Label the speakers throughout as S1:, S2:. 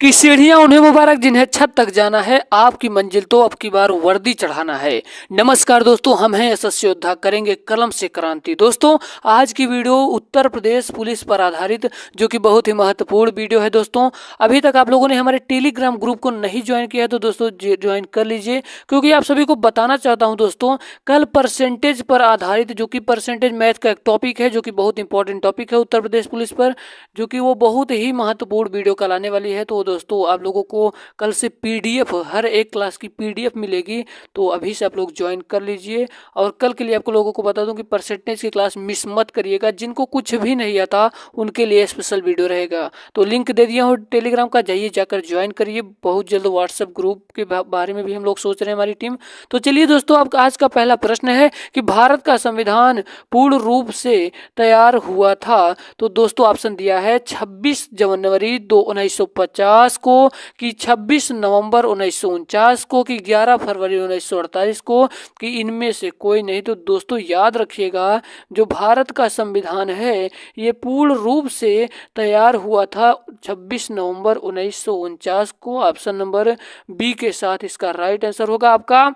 S1: कि सीढ़ियां उन्हें मुबारक जिन्हें छत तक जाना है, आपकी मंजिल तो अब की बार वर्दी चढ़ाना है। नमस्कार दोस्तों, हम हैं यशस्वी योद्धा, करेंगे कलम से क्रांति। दोस्तों, आज की वीडियो उत्तर प्रदेश पुलिस पर आधारित, जो कि बहुत ही महत्वपूर्ण वीडियो है। दोस्तों, अभी तक आप लोगों ने हमारे टेलीग्राम ग्रुप को नहीं ज्वाइन किया है तो दोस्तों ज्वाइन कर लीजिए, क्योंकि आप सभी को बताना चाहता हूं दोस्तों, कल परसेंटेज पर आधारित, जो कि परसेंटेज मैथ का एक टॉपिक है, जो कि बहुत इंपॉर्टेंट टॉपिक है उत्तर प्रदेश पुलिस पर, जो कि वो बहुत ही महत्वपूर्ण वीडियो कल आने वाली है। तो दोस्तों, आप लोगों को कल से पीडीएफ, हर एक क्लास की पीडीएफ मिलेगी, तो अभी से आप लोग ज्वाइन कर लीजिए। और कल के लिए आपको लोगों को बता दूं कि परसेंटेज की क्लास मिस मत करिएगा। जिनको कुछ भी नहीं आता उनके लिए स्पेशल वीडियो रहेगा। तो लिंक दे दिया हूँ टेलीग्राम का, जाइए जाकर ज्वाइन करिए। बहुत जल्द व्हाट्सएप ग्रुप के बारे में भी हम लोग सोच रहे हैं, हमारी टीम। तो चलिए दोस्तों, आपका आज का पहला प्रश्न है कि भारत का संविधान पूर्ण रूप से तैयार हुआ था। तो दोस्तों, ऑप्शन दिया है 26 जनवरी 1950 को, कि 26 नवंबर 1949 को, कि 11 फरवरी 1948 को, कि इनमें से कोई नहीं। तो दोस्तों याद रखिएगा, जो भारत का संविधान है ये पूर्ण रूप से तैयार हुआ था 26 नवंबर 1949 को। ऑप्शन नंबर बी के साथ इसका राइट आंसर होगा आपका।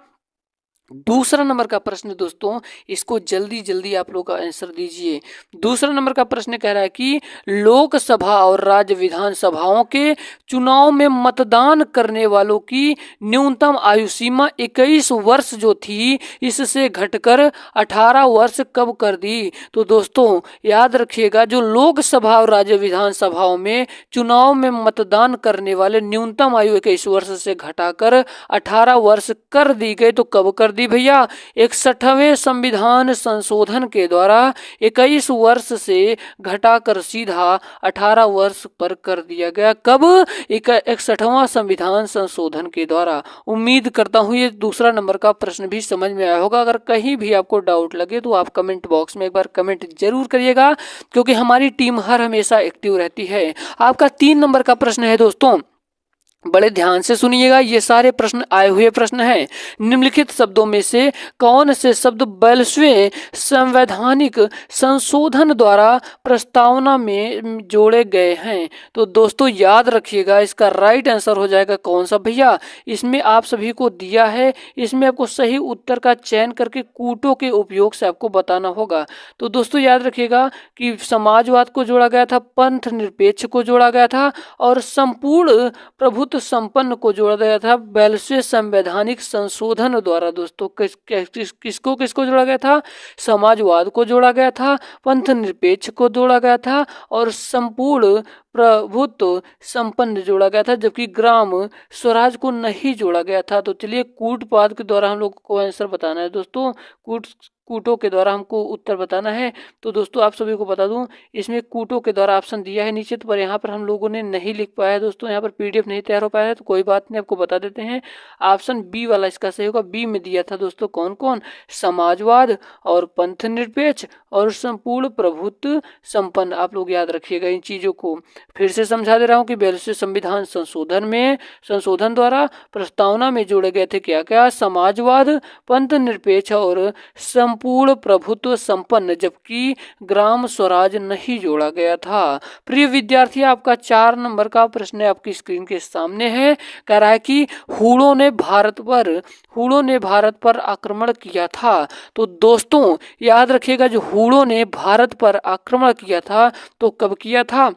S1: दूसरा नंबर का प्रश्न दोस्तों, इसको जल्दी जल्दी आप लोग आंसर दीजिए। दूसरा नंबर का प्रश्न कह रहा है कि लोकसभा और राज्य विधानसभाओं के चुनाव में मतदान करने वालों की न्यूनतम आयु सीमा 21 वर्ष जो थी, इससे घटकर 18 वर्ष कब कर दी। तो दोस्तों याद रखिएगा, जो लोकसभा और राज्य विधानसभाओं में चुनाव में मतदान करने वाले न्यूनतम आयु 21 वर्ष से घटाकर 18 वर्ष कर दी गई। तो कब कर दी भैया? 61वें संविधान संशोधन के द्वारा 21 वर्ष से घटाकर सीधा 18 वर्ष पर कर दिया गया। कब? 61वां संविधान संशोधन के द्वारा। उम्मीद करता हूं ये दूसरा नंबर का प्रश्न भी समझ में आया होगा। अगर कहीं भी आपको डाउट लगे तो आप कमेंट बॉक्स में एक बार कमेंट जरूर करिएगा, क्योंकि हमारी टीम हर हमेशा एक्टिव रहती है। आपका 3 नंबर का प्रश्न है दोस्तों, बड़े ध्यान से सुनिएगा, ये सारे प्रश्न आए हुए प्रश्न हैं। निम्नलिखित शब्दों में से कौन से शब्द 42वें संवैधानिक संशोधन द्वारा प्रस्तावना में जोड़े गए हैं? तो दोस्तों याद रखिएगा, इसका राइट आंसर हो जाएगा कौन सा भैया? इसमें आप सभी को दिया है, इसमें आपको सही उत्तर का चयन करके कूटों के उपयोग से आपको बताना होगा। तो दोस्तों याद रखिएगा कि समाजवाद को जोड़ा गया था, पंथ निरपेक्ष को जोड़ा गया था, और संपूर्ण प्रभुत्व संपन्न को जोड़ा गया था 42वें संवैधानिक संशोधन द्वारा। दोस्तों किसको किसको जोड़ा गया था? समाजवाद को जोड़ा गया था, पंथ निरपेक्ष को जोड़ा गया था, और संपूर्ण प्रभुत्व संपन्न जोड़ा गया था, जबकि ग्राम स्वराज को नहीं जोड़ा गया था। तो चलिए कूटपाद के द्वारा हम लोग को आंसर बताना है दोस्तों, कूटों के द्वारा हमको उत्तर बताना है। तो दोस्तों आप सभी को बता दूं, इसमें कूटों के द्वारा ऑप्शन दिया है नीचे, पर यहाँ पर हम लोगों ने नहीं लिख पाया है दोस्तों, यहाँ पर पीडीएफ नहीं तैयार हो पाया है, तो कोई बात नहीं, आपको बता देते हैं। ऑप्शन बी वाला इसका सही होगा। बी में दिया था दोस्तों कौन कौन? समाजवाद और पंथ निरपेक्ष और संपूर्ण प्रभुत्व संपन्न। आप लोग याद रखिएगा इन चीजों को। फिर से समझा दे रहा हूँ कि 42वें संविधान संशोधन द्वारा प्रस्तावना में जोड़े गए थे क्या क्या? समाजवाद, पंथ निरपेक्ष और संपूर्ण प्रभुत्व संपन्न, जबकि ग्राम स्वराज नहीं जोड़ा गया था। प्रिय विद्यार्थी, आपका 4 नंबर का प्रश्न आपकी स्क्रीन के सामने है। कह रहा है कि हूणों ने भारत पर आक्रमण किया था। तो दोस्तों याद रखिएगा, जो हूणों ने भारत पर आक्रमण किया था तो कब किया था?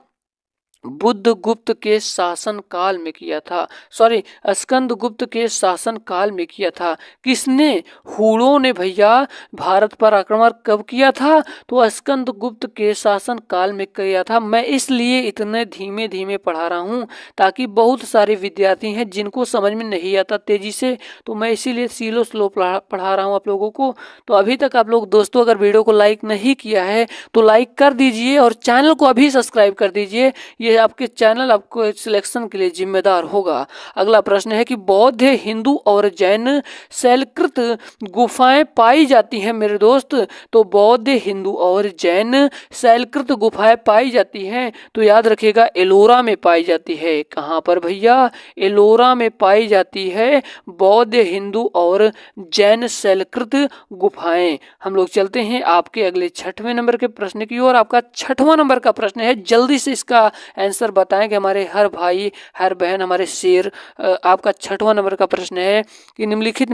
S1: बुद्ध गुप्त के शासन काल में किया था, स्कंद गुप्त के शासन काल में किया था। किसने? हूणों ने भैया भारत पर आक्रमण कब किया था? तो स्कंद गुप्त के शासन काल में किया था। मैं इसलिए इतने धीमे धीमे पढ़ा रहा हूँ ताकि बहुत सारे विद्यार्थी हैं जिनको समझ में नहीं आता तेजी से, तो मैं इसीलिए स्लो पढ़ा रहा हूँ आप लोगों को। तो अभी तक आप लोग दोस्तों अगर वीडियो को लाइक नहीं किया है तो लाइक कर दीजिए, और चैनल को अभी सब्सक्राइब कर दीजिए। ये आपके चैनल आपको सिलेक्शन के लिए जिम्मेदार होगा। अगला प्रश्न है कि बौद्ध, हिंदू और जैन शैलकृत गुफाएं पाई जाती हैं मेरे दोस्त। तो बौद्ध, हिंदू और जैन शैलकृत गुफाएं पाई जाती हैं, तो याद रखिएगा एलोरा में पाई जाती है। कहाँ पर भैया? एलोरा में पाई जाती है बौद्ध, हिंदू और जैन शैलकृत गुफाएं। हम लोग चलते हैं आपके अगले 6वें नंबर के प्रश्न की ओर। आपका 6वां नंबर का प्रश्न है, जल्दी से इसका आंसर बताएंगे हमारे हर भाई हर बहन हमारे शेर। आपका 6वां नंबर का प्रश्न है कि निम्नलिखित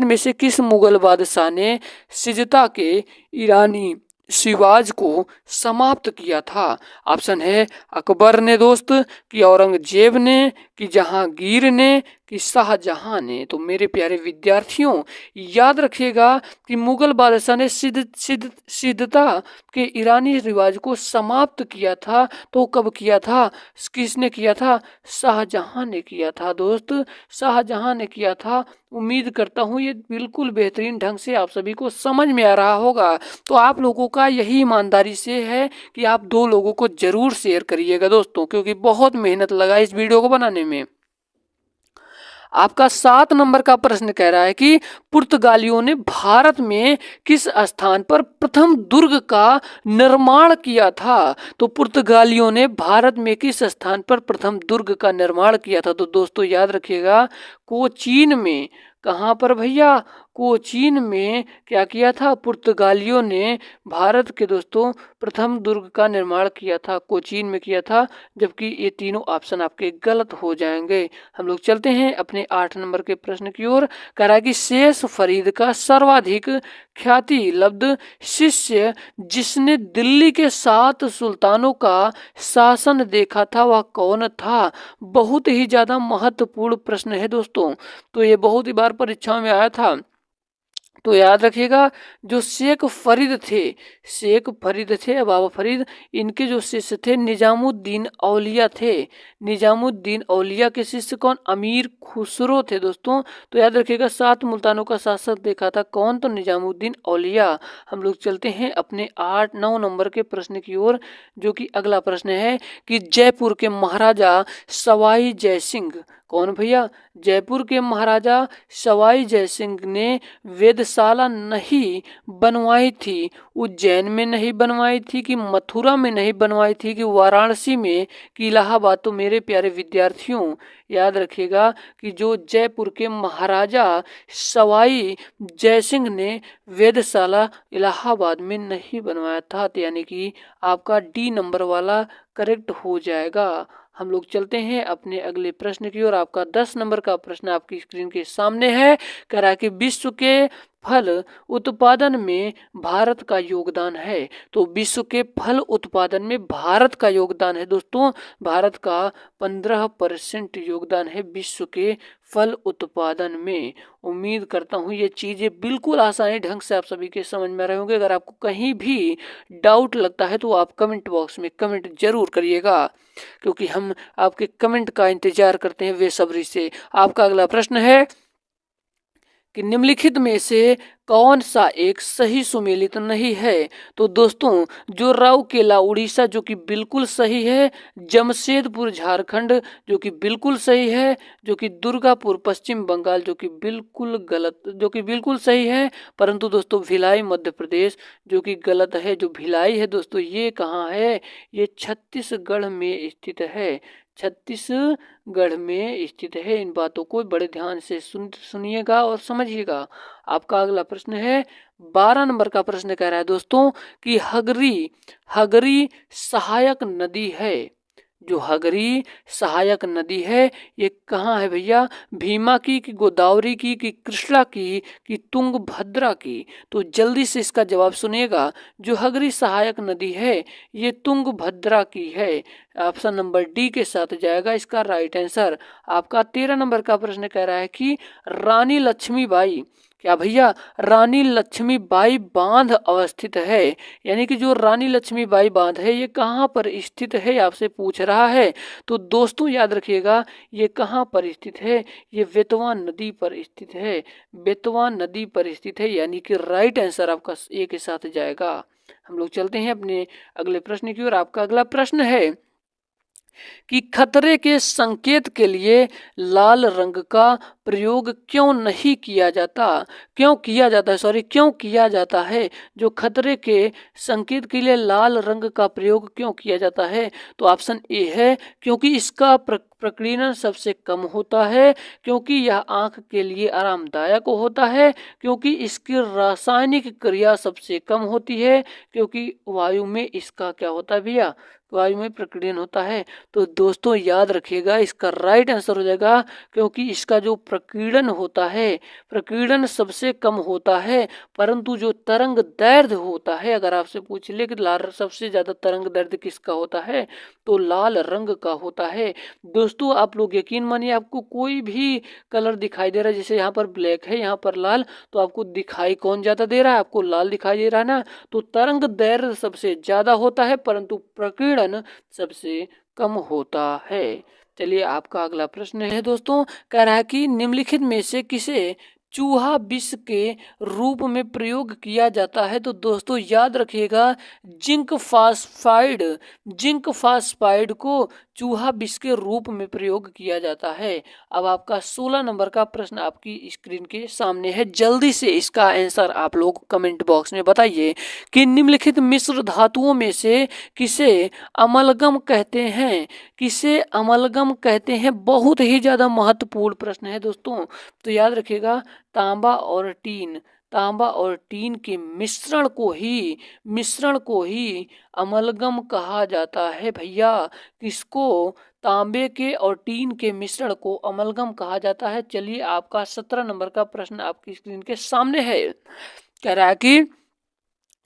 S1: में से किस मुगल बादशाह ने सिजता के ईरानी रिवाज को समाप्त किया था। ऑप्शन है अकबर ने दोस्त, कि औरंगजेब ने, कि जहांगीर ने, कि शाहजहां ने। तो मेरे प्यारे विद्यार्थियों याद रखिएगा कि मुगल बादशाह ने सिद्धता के ईरानी रिवाज को समाप्त किया था। तो कब किया था, किसने किया था, शाहजहां ने किया था दोस्त, शाहजहां ने किया था। उम्मीद करता हूँ ये बिल्कुल बेहतरीन ढंग से आप सभी को समझ में आ रहा होगा। तो आप लोगों का यही ईमानदारी से है कि आप 2 लोगों को जरूर शेयर करिएगा दोस्तों, क्योंकि बहुत मेहनत लगा इस वीडियो को बनाने में। आपका 7 नंबर का प्रश्न कह रहा है कि पुर्तगालियों ने भारत में किस स्थान पर प्रथम दुर्ग का निर्माण किया था। तो पुर्तगालियों ने भारत में किस स्थान पर प्रथम दुर्ग का निर्माण किया था। तो दोस्तों याद रखिएगा कोचीन में। कहाँ पर भैया, कोचीन में क्या किया था, पुर्तगालियों ने भारत के दोस्तों प्रथम दुर्ग का निर्माण किया था, कोचीन में किया था। जबकि ये तीनों ऑप्शन आपके गलत हो जाएंगे। हम लोग चलते हैं अपने 8 नंबर के प्रश्न की ओर। कह रहा है कि शेष फरीद का सर्वाधिक ख्याति लब्ध शिष्य जिसने दिल्ली के 7 सुल्तानों का शासन देखा था वह कौन था। बहुत ही ज्यादा महत्वपूर्ण प्रश्न है दोस्तों, तो ये बहुत ही बार परीक्षाओं में आया था। तो याद रखिएगा जो शेख फरीद थे बाबा फरीद, इनके जो शिष्य थे निजामुद्दीन औलिया थे। निजामुद्दीन औलिया के शिष्य कौन, अमीर खुसरो थे दोस्तों। तो याद रखिएगा 7 मुल्तानों का शासक देखा था कौन, तो निजामुद्दीन औलिया। हम लोग चलते हैं अपने 8-9 नंबर के प्रश्न की ओर, जो कि अगला प्रश्न है कि जयपुर के महाराजा सवाई जयसिंह, कौन भैया, जयपुर के महाराजा सवाई जयसिंह ने वेधशाला नहीं बनवाई थी, उज्जैन में नहीं बनवाई थी, कि मथुरा में नहीं बनवाई थी, कि वाराणसी में, कि इलाहाबाद। तो मेरे प्यारे विद्यार्थियों याद रखिएगा कि जो जयपुर के महाराजा सवाई जयसिंह ने वेधशाला इलाहाबाद में नहीं बनवाया था, तो यानी कि आपका डी नंबर वाला करेक्ट हो जाएगा। हम लोग चलते हैं अपने अगले प्रश्न की ओर। आपका 10 नंबर का प्रश्न आपकी स्क्रीन के सामने है। कह रहा है कि विश्व के फल उत्पादन में भारत का योगदान है। तो विश्व के फल उत्पादन में भारत का योगदान है दोस्तों, भारत का 15% योगदान है विश्व के फल उत्पादन में। उम्मीद करता हूँ ये चीजें बिल्कुल आसानी ढंग से आप सभी के समझ में आ रहे होंगे। अगर आपको कहीं भी डाउट लगता है तो आप कमेंट बॉक्स में कमेंट जरूर करिएगा, क्योंकि हम आपके कमेंट का इंतजार करते हैं बेसब्री से। आपका अगला प्रश्न है कि निम्नलिखित में से कौन सा एक सही सुमेलित नहीं है। तो दोस्तों जो राउरकेला उड़ीसा जो कि बिल्कुल सही है, जमशेदपुर झारखंड जो कि बिल्कुल सही है, जो कि दुर्गापुर पश्चिम बंगाल जो कि बिल्कुल गलत, जो कि बिल्कुल सही है, परंतु दोस्तों भिलाई मध्य प्रदेश जो कि गलत है। जो भिलाई है दोस्तों ये कहाँ है, ये छत्तीसगढ़ में स्थित है, छत्तीसगढ़ में स्थित है। इन बातों को बड़े ध्यान से सुनिएगा और समझिएगा। आपका अगला प्रश्न है 12 नंबर का प्रश्न कह रहा है दोस्तों कि हगरी सहायक नदी है। जो हगरी सहायक नदी है ये कहाँ है भैया, भीमा की, कि गोदावरी की, कि कृष्णा की, कि तुंगभद्रा की। तो जल्दी से इसका जवाब सुनिएगा। जो हगरी सहायक नदी है ये तुंगभद्रा की है। ऑप्शन नंबर डी के साथ जाएगा इसका राइट आंसर। आपका 13 नंबर का प्रश्न कह रहा है कि रानी लक्ष्मीबाई, क्या भैया, रानी लक्ष्मीबाई बांध अवस्थित है। यानी कि जो रानी लक्ष्मीबाई बांध है ये कहाँ पर स्थित है आपसे पूछ रहा है। तो दोस्तों याद रखिएगा ये कहाँ पर स्थित है, ये बेतवा नदी पर स्थित है, बेतवा नदी पर स्थित है। यानी कि राइट आंसर आपका ए के साथ जाएगा। हम लोग चलते हैं अपने अगले प्रश्न की ओर। आपका अगला प्रश्न है कि खतरे के संकेत के लिए लाल रंग का प्रयोग क्यों नहीं किया जाता, क्यों किया जाता है। जो खतरे के संकेत के लिए लाल रंग का प्रयोग क्यों किया जाता है। तो ऑप्शन ए है क्योंकि इसका प्रकीर्णन सबसे कम होता है, क्योंकि यह आंख के लिए आरामदायक होता है, क्योंकि इसकी रासायनिक क्रिया सबसे कम होती है, क्योंकि वायु में इसका क्या होता है भैया, वायु में प्रकीर्णन होता है। तो दोस्तों याद रखिएगा, इसका राइट आंसर हो जाएगा, क्योंकि इसका जो प्रकीर्णन होता है, प्रकीर्णन सबसे कम होता है, परंतु जो तरंग दैर्ध्य होता है, अगर आपसे पूछ ले कि लाल सबसे ज्यादा तरंग दैर्ध्य किसका होता है, तो लाल रंग का होता है। दोस्तों आप लोग यकीन मानिए, आपको कोई भी कलर दिखाई दे रहा है, जैसे यहाँ पर ब्लैक है, यहाँ पर लाल, तो आपको दिखाई कौन ज्यादा दे रहा है, आपको लाल दिखाई दे रहा है ना। तो तरंग दैर्ध्य सबसे ज्यादा होता है, परंतु प्रकीर्णन सबसे कम होता है। चलिए आपका अगला प्रश्न है दोस्तों, कह रहा है कि निम्नलिखित में से किसे चूहा विष के रूप में प्रयोग किया जाता है। तो दोस्तों याद रखिएगा, जिंक फास्फाइड, जिंक फास्फाइड को चूहा विष के रूप में प्रयोग किया जाता है। अब आपका 16 नंबर का प्रश्न आपकी स्क्रीन के सामने है, जल्दी से इसका आंसर आप लोग कमेंट बॉक्स में बताइए कि निम्नलिखित मिश्र धातुओं में से किसे अमलगम कहते हैं, किसे अमलगम कहते हैं। बहुत ही ज्यादा महत्वपूर्ण प्रश्न है दोस्तों। तो याद रखिएगा, तांबा और टीन, तांबा और टीन के मिश्रण को ही अमलगम कहा जाता है भैया। किसको, तांबे के और टीन के मिश्रण को अमलगम कहा जाता है। चलिए आपका 17 नंबर का प्रश्न आपकी स्क्रीन के सामने है, कह रहा है कि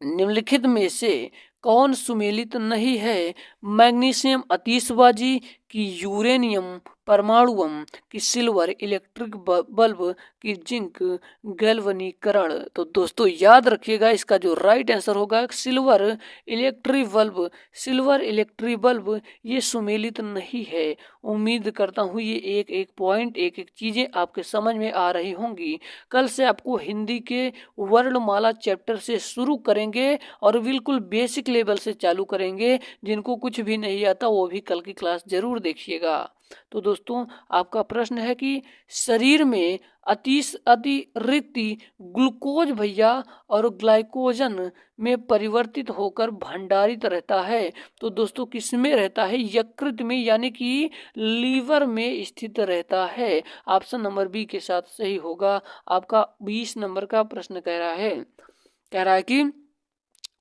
S1: निम्नलिखित में से कौन सुमेलित नहीं है, मैग्नीशियम आतिशबाजी की यूरेनियम परमाणु बम की सिल्वर इलेक्ट्रिक बल्ब की जिंक गैल्वनीकरण। तो दोस्तों याद रखिएगा, इसका जो राइट आंसर होगा silver electric bulb, silver electric bulb ये सुमेलित नहीं है। उम्मीद करता हूँ ये एक एक पॉइंट, एक एक चीजें आपके समझ में आ रही होंगी। कल से आपको हिंदी के वर्णमाला चैप्टर से शुरू करेंगे और बिल्कुल बेसिक लेवल से चालू करेंगे। जिनको कुछ भी नहीं आता वो भी कल की क्लास जरूर देखिएगा। तो दोस्तों आपका प्रश्न है कि शरीर में अतिरिक्त ग्लूकोज भैया और ग्लाइकोजन में परिवर्तित होकर भंडारित रहता है। तो दोस्तों किसमें रहता है, यकृत में, यानी कि लीवर में स्थित रहता है। ऑप्शन नंबर बी के साथ सही होगा। आपका 20 नंबर का प्रश्न कह रहा है कि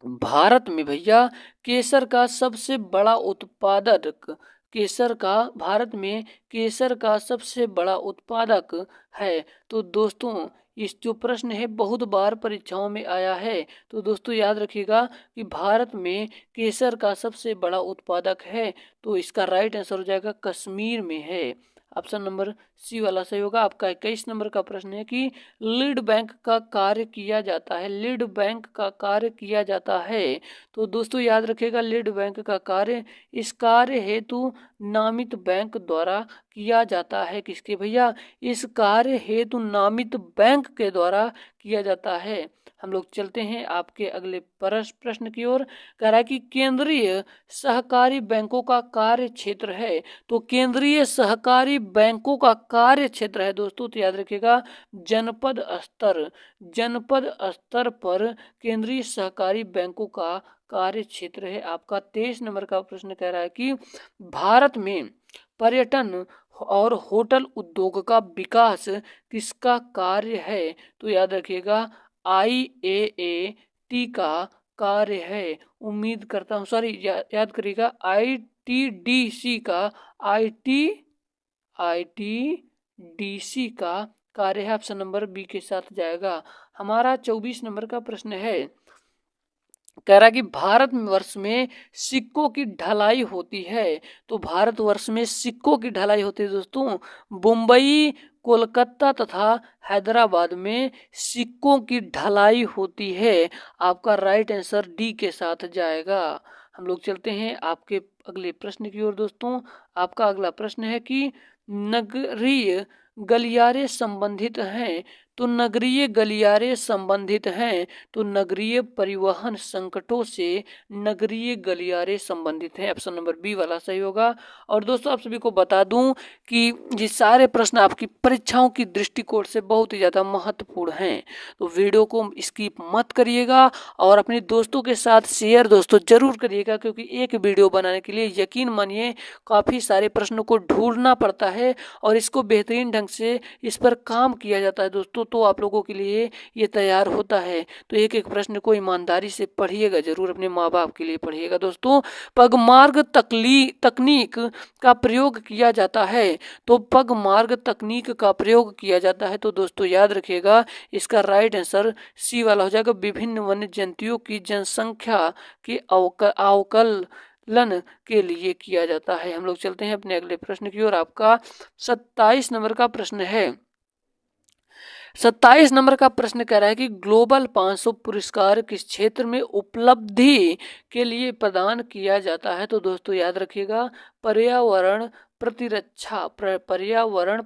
S1: भारत में भैया केसर का सबसे बड़ा उत्पादक, केसर का, भारत में केसर का सबसे बड़ा उत्पादक है। तो दोस्तों इस जो प्रश्न है बहुत बार परीक्षाओं में आया है। तो दोस्तों याद रखिएगा कि भारत में केसर का सबसे बड़ा उत्पादक है, तो इसका राइट आंसर हो जाएगा कश्मीर में है। ऑप्शन नंबर सी वाला सही होगा। आपका 21 नंबर का प्रश्न है कि लीड बैंक का कार्य किया जाता है, लीड बैंक का कार्य किया जाता है। तो दोस्तों याद रखिएगा, लीड बैंक का कार्य, इस कार्य हेतु नामित बैंक द्वारा किया जाता है। किसके भैया, इस कार्य हेतु नामित बैंक के द्वारा किया जाता है। हम लोग चलते हैं आपके अगले प्रश्न की ओर। कह रहा है कि केंद्रीय सहकारी बैंकों का कार्य क्षेत्र है। तो केंद्रीय सहकारी बैंकों का कार्य क्षेत्र है दोस्तों, तो याद रखिएगा जनपद स्तर, जनपद स्तर पर केंद्रीय सहकारी बैंकों का कार्य क्षेत्र है। आपका 23 नंबर का प्रश्न कह रहा है कि भारत में पर्यटन और होटल उद्योग का विकास किसका कार्य है। तो याद रखिएगा IAAT का कार्य है। उम्मीद करता हूँ, सॉरी याद करिएगा ITDC का, ITDC का कार्य है। ऑप्शन नंबर बी के साथ जाएगा। हमारा 24 नंबर का प्रश्न है, कह रहा है कि भारत वर्ष में सिक्कों की ढलाई होती है। तो भारत वर्ष में सिक्कों की ढलाई होती है दोस्तों। मुंबई, कोलकाता तथा हैदराबाद में सिक्कों की ढलाई होती है। आपका राइट आंसर डी के साथ जाएगा। हम लोग चलते हैं आपके अगले प्रश्न की ओर दोस्तों। आपका अगला प्रश्न है कि नगरीय गलियारे संबंधित हैं। तो नगरीय गलियारे संबंधित हैं, तो नगरीय परिवहन संकटों से नगरीय गलियारे संबंधित हैं। ऑप्शन नंबर बी वाला सही होगा। और दोस्तों आप सभी को बता दूं कि ये सारे प्रश्न आपकी परीक्षाओं की दृष्टिकोण से बहुत ही ज़्यादा महत्वपूर्ण हैं, तो वीडियो को स्किप मत करिएगा और अपने दोस्तों के साथ शेयर दोस्तों जरूर करिएगा, क्योंकि एक वीडियो बनाने के लिए यकीन मानिए काफ़ी सारे प्रश्नों को ढूंढना पड़ता है और इसको बेहतरीन ढंग से इस पर काम किया जाता है दोस्तों, तो आप लोगों के लिए ये तैयार होता है। तो एक एक प्रश्न को ईमानदारी से पढ़िएगा जरूर, अपने माँ बाप के लिए पढ़िएगा दोस्तों। पगमार्ग तकनीक का प्रयोग किया जाता है, तो पगमार्ग तकनीक का प्रयोग किया जाता है, तो दोस्तों याद रखिएगा इसका राइट आंसर सी वाला हो जाएगा। विभिन्न वन्य जंतुओं की जनसंख्या के अवकलन के लिए किया जाता है। हम लोग चलते हैं अपने अगले प्रश्न की ओर। आपका 27 नंबर का प्रश्न है। 27 नंबर का प्रश्न कह रहा है कि ग्लोबल 500 पुरस्कार किस क्षेत्र में उपलब्धि के लिए प्रदान किया जाता है, तो दोस्तों याद रखिएगा पर्यावरण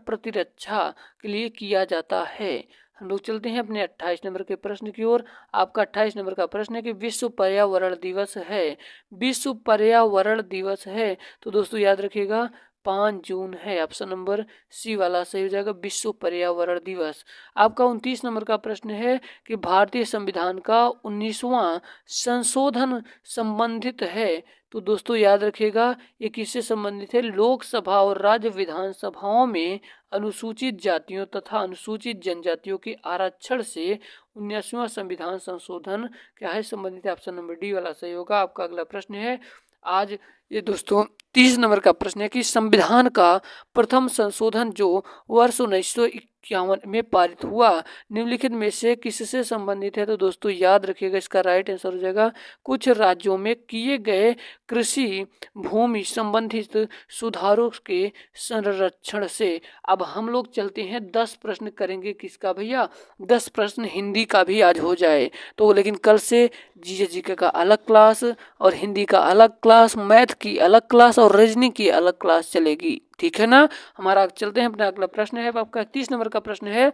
S1: प्रतिरक्षा के लिए किया जाता है। हम लोग चलते हैं अपने 28 नंबर के प्रश्न की ओर। आपका 28 नंबर का प्रश्न है कि विश्व पर्यावरण दिवस है, विश्व पर्यावरण दिवस है, तो दोस्तों याद रखिएगा 5 जून है। ऑप्शन नंबर सी वाला सही हो जाएगा, विश्व पर्यावरण दिवस। आपका 29 नंबर का प्रश्न है कि भारतीय संविधान का 19वां संशोधन संबंधित है, तो दोस्तों याद रखिएगा ये किससे संबंधित है, लोकसभा और राज्य विधानसभाओं में अनुसूचित जातियों तथा अनुसूचित जनजातियों के आरक्षण से 19वां संविधान संशोधन क्या है संबंधित है। ऑप्शन नंबर डी वाला सही होगा। आपका अगला प्रश्न है आज ये दोस्तों 30 नंबर का प्रश्न है कि संविधान का प्रथम संशोधन जो वर्ष 1951 में पारित हुआ निम्नलिखित में से किससे संबंधित है, तो दोस्तों याद रखिएगा इसका राइट आंसर हो जाएगा कुछ राज्यों में किए गए कृषि भूमि संबंधित सुधारों के संरक्षण से। अब हम लोग चलते हैं 10 प्रश्न करेंगे किसका भैया, 10 प्रश्न हिंदी का भी आज हो जाए तो, लेकिन कल से जीके का अलग क्लास और हिंदी का अलग क्लास, मैथ की अलग क्लास और रीजनिंग की अलग क्लास चलेगी, ठीक है ना। हमारा चलते हैं अपना अगला प्रश्न है। आपका 30 नंबर का प्रश्न है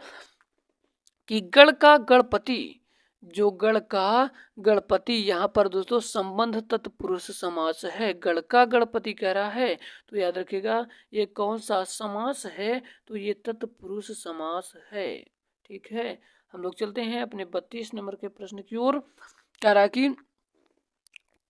S1: कि गढ़ का गणपति, जो गढ़ का गणपति यहाँ पर दोस्तों संबंध तत्पुरुष समास है, गढ़ का गणपति कह रहा है, तो याद रखिएगा ये कौन सा समास है, तो ये तत्पुरुष समास है, ठीक है। हम लोग चलते हैं अपने 32 नंबर के प्रश्न की ओर। कह रहा कि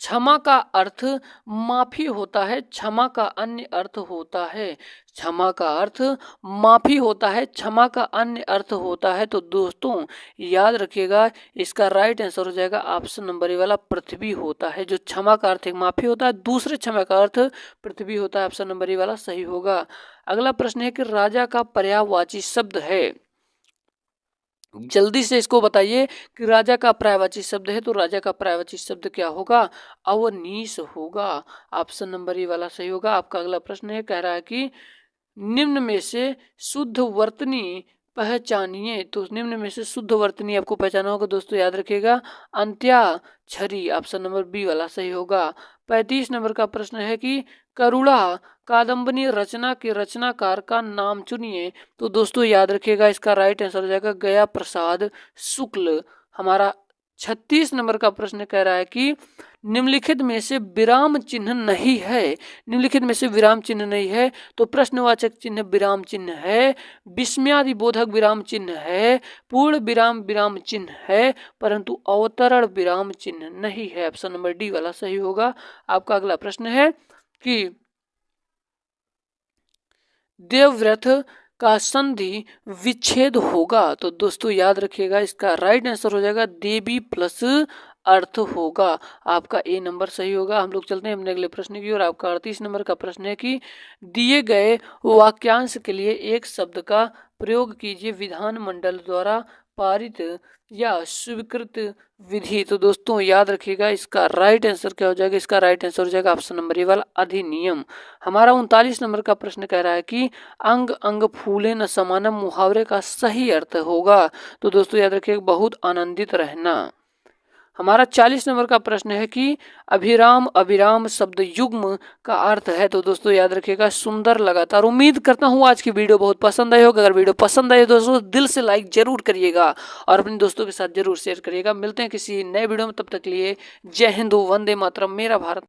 S1: क्षमा का अर्थ माफी होता है, क्षमा का अन्य अर्थ होता है, क्षमा का अर्थ माफी होता है, क्षमा का अन्य अर्थ होता है, तो दोस्तों याद रखिएगा इसका राइट आंसर हो जाएगा ऑप्शन नंबर ए वाला पृथ्वी होता है। जो क्षमा का अर्थ एक माफी होता है, दूसरे क्षमा का अर्थ पृथ्वी होता है, ऑप्शन नंबर ए वाला सही होगा। अगला प्रश्न है कि राजा का पर्यायवाची शब्द है, जल्दी से इसको बताइए कि राजा का पर्यायवाची शब्द है, तो राजा का पर्यायवाची शब्द क्या होगा, अवनीश होगा, ऑप्शन नंबर ए वाला सही होगा। आपका अगला प्रश्न है कह रहा है कि निम्न में से शुद्ध वर्तनी पहचानिए, तो निम्न में से शुद्ध वर्तनी आपको पहचाना होगा दोस्तों, याद रखिएगा अंत्याक्षरी, ऑप्शन नंबर बी वाला सही होगा। 35 नंबर का प्रश्न है कि करुणा कादम्बनी रचना के रचनाकार का नाम चुनिए, तो दोस्तों याद रखिएगा इसका राइट आंसर हो जाएगा गया प्रसाद शुक्ल। हमारा 36 नंबर का प्रश्न कह रहा है कि निम्नलिखित में से विराम चिन्ह नहीं है, निम्नलिखित में से विराम चिन्ह नहीं है, तो प्रश्नवाचक चिन्ह विराम चिन्ह है, विस्मयादिबोधक विराम चिन्ह है, पूर्ण विराम विराम चिन्ह है, परंतु अवतरण विराम चिन्ह नहीं है, ऑप्शन नंबर डी वाला सही होगा। आपका अगला प्रश्न है कि देवव्रत का संधि विच्छेद होगा, तो दोस्तों याद रखिएगा इसका राइट आंसर हो जाएगा देवी प्लस अर्थ होगा, आपका ए नंबर सही होगा। हम लोग चलते हैं अपने अगले प्रश्न की ओर। आपका 38 नंबर का प्रश्न है कि दिए गए वाक्यांश के लिए एक शब्द का प्रयोग कीजिए विधानमंडल द्वारा पारित या स्वीकृत विधि, तो दोस्तों याद रखिएगा इसका राइट आंसर क्या हो जाएगा, इसका राइट आंसर हो जाएगा ऑप्शन नंबर ए वाला अधिनियम। हमारा 39 नंबर का प्रश्न कह रहा है कि अंग अंग फूले न समानम मुहावरे का सही अर्थ होगा, तो दोस्तों याद रखिएगा बहुत आनंदित रहना। हमारा 40 नंबर का प्रश्न है कि अभिराम अभिराम शब्द युग्म का अर्थ है। तो दोस्तों याद रखिएगा सुंदर लगातार। उम्मीद करता हूँ आज की वीडियो बहुत पसंद आई होगी। अगर वीडियो पसंद आई दोस्तों दिल से लाइक जरूर करिएगा और अपने दोस्तों के साथ जरूर शेयर करिएगा। मिलते हैं किसी नए वीडियो में, तब तक के लिए जय हिंद, वंदे मातरम, मेरा भारत।